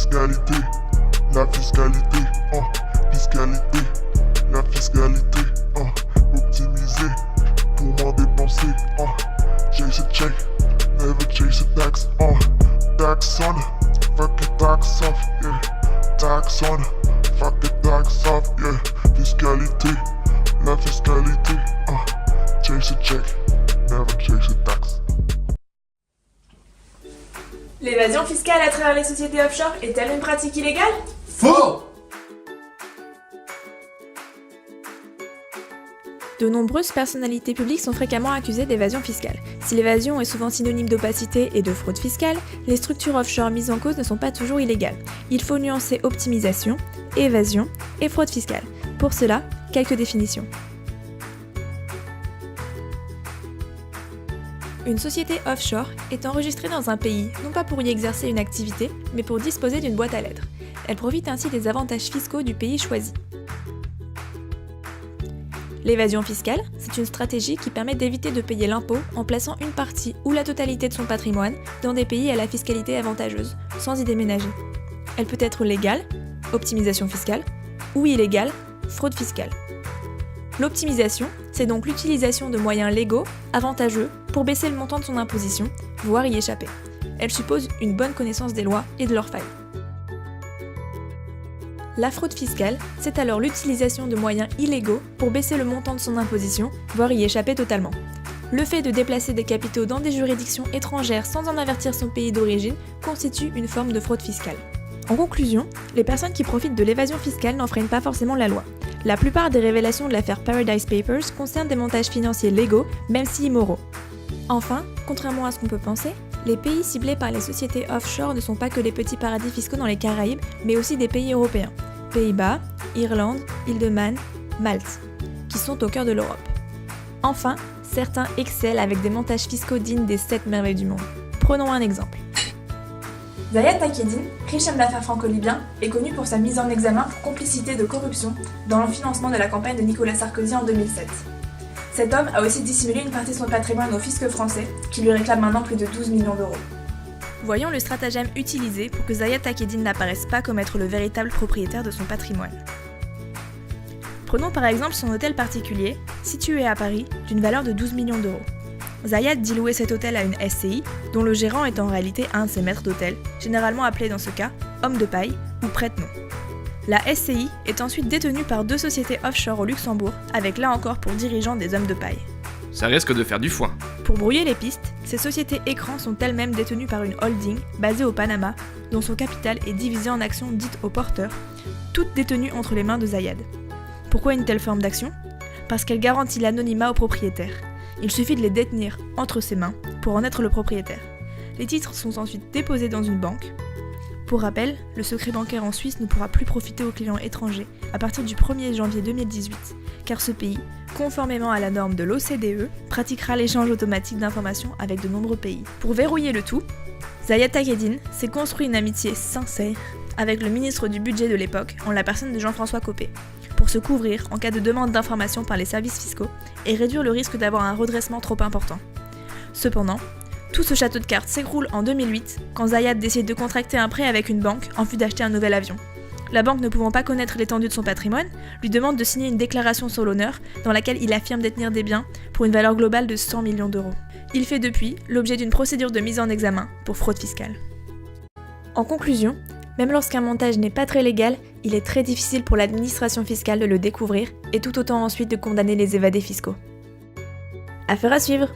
fiscalité, la fiscalité, fiscalité, la fiscalité, optimiser pour moins dépenser, chase a check, never chase a tax, tax on, fuck it, tax off, yeah, tax on, fuck it, tax off, yeah, fiscalité, la fiscalité, chase a check, never chase a tax. L'évasion fiscale à travers les sociétés offshore est-elle une pratique illégale? Faux! De nombreuses personnalités publiques sont fréquemment accusées d'évasion fiscale. Si l'évasion est souvent synonyme d'opacité et de fraude fiscale, les structures offshore mises en cause ne sont pas toujours illégales. Il faut nuancer optimisation, évasion et fraude fiscale. Pour cela, quelques définitions. Une société offshore est enregistrée dans un pays, non pas pour y exercer une activité, mais pour disposer d'une boîte à lettres. Elle profite ainsi des avantages fiscaux du pays choisi. L'évasion fiscale, c'est une stratégie qui permet d'éviter de payer l'impôt en plaçant une partie ou la totalité de son patrimoine dans des pays à la fiscalité avantageuse, sans y déménager. Elle peut être légale, optimisation fiscale, ou illégale, fraude fiscale. L'optimisation, c'est donc l'utilisation de moyens légaux, avantageux, pour baisser le montant de son imposition, voire y échapper. Elle suppose une bonne connaissance des lois et de leurs failles. La fraude fiscale, c'est alors l'utilisation de moyens illégaux pour baisser le montant de son imposition, voire y échapper totalement. Le fait de déplacer des capitaux dans des juridictions étrangères sans en avertir son pays d'origine constitue une forme de fraude fiscale. En conclusion, les personnes qui profitent de l'évasion fiscale n'enfreignent pas forcément la loi. La plupart des révélations de l'affaire Paradise Papers concernent des montages financiers légaux, même si immoraux. Enfin, contrairement à ce qu'on peut penser, les pays ciblés par les sociétés offshore ne sont pas que les petits paradis fiscaux dans les Caraïbes, mais aussi des pays européens. Pays-Bas, Irlande, Île de Man, Malte, qui sont au cœur de l'Europe. Enfin, certains excellent avec des montages fiscaux dignes des 7 merveilles du monde. Prenons un exemple. Zayed Takedine, riche homme d'affaires franco-libyen, est connu pour sa mise en examen pour complicité de corruption dans le financement de la campagne de Nicolas Sarkozy en 2007. Cet homme a aussi dissimulé une partie de son patrimoine au fisc français, qui lui réclame maintenant plus de 12 millions d'euros. Voyons le stratagème utilisé pour que Zayed Takedine n'apparaisse pas comme être le véritable propriétaire de son patrimoine. Prenons par exemple son hôtel particulier, situé à Paris, d'une valeur de 12 millions d'euros. Zayed dit louer cet hôtel à une SCI, dont le gérant est en réalité un de ses maîtres d'hôtel, généralement appelé dans ce cas homme de paille ou prête-nom. La SCI est ensuite détenue par 2 sociétés offshore au Luxembourg, avec là encore pour dirigeants des hommes de paille. Ça risque de faire du foin. Pour brouiller les pistes, ces sociétés écrans sont elles-mêmes détenues par une holding basée au Panama, dont son capital est divisé en actions dites aux porteurs, toutes détenues entre les mains de Zayed. Pourquoi une telle forme d'action? Parce qu'elle garantit l'anonymat aux propriétaires. Il suffit de les détenir entre ses mains pour en être le propriétaire. Les titres sont ensuite déposés dans une banque. Pour rappel, le secret bancaire en Suisse ne pourra plus profiter aux clients étrangers à partir du 1er janvier 2018, car ce pays, conformément à la norme de l'OCDE, pratiquera l'échange automatique d'informations avec de nombreux pays. Pour verrouiller le tout, Zayed Takedine s'est construit une amitié sincère avec le ministre du budget de l'époque, en la personne de Jean-François Copé, pour se couvrir en cas de demande d'informations par les services fiscaux et réduire le risque d'avoir un redressement trop important. Cependant, tout ce château de cartes s'écroule en 2008 quand Zayed décide de contracter un prêt avec une banque en vue d'acheter un nouvel avion. La banque, ne pouvant pas connaître l'étendue de son patrimoine, lui demande de signer une déclaration sur l'honneur dans laquelle il affirme détenir des biens pour une valeur globale de 100 millions d'euros. Il fait depuis l'objet d'une procédure de mise en examen pour fraude fiscale. En conclusion, même lorsqu'un montage n'est pas très légal, il est très difficile pour l'administration fiscale de le découvrir et tout autant ensuite de condamner les évadés fiscaux. Affaire à suivre!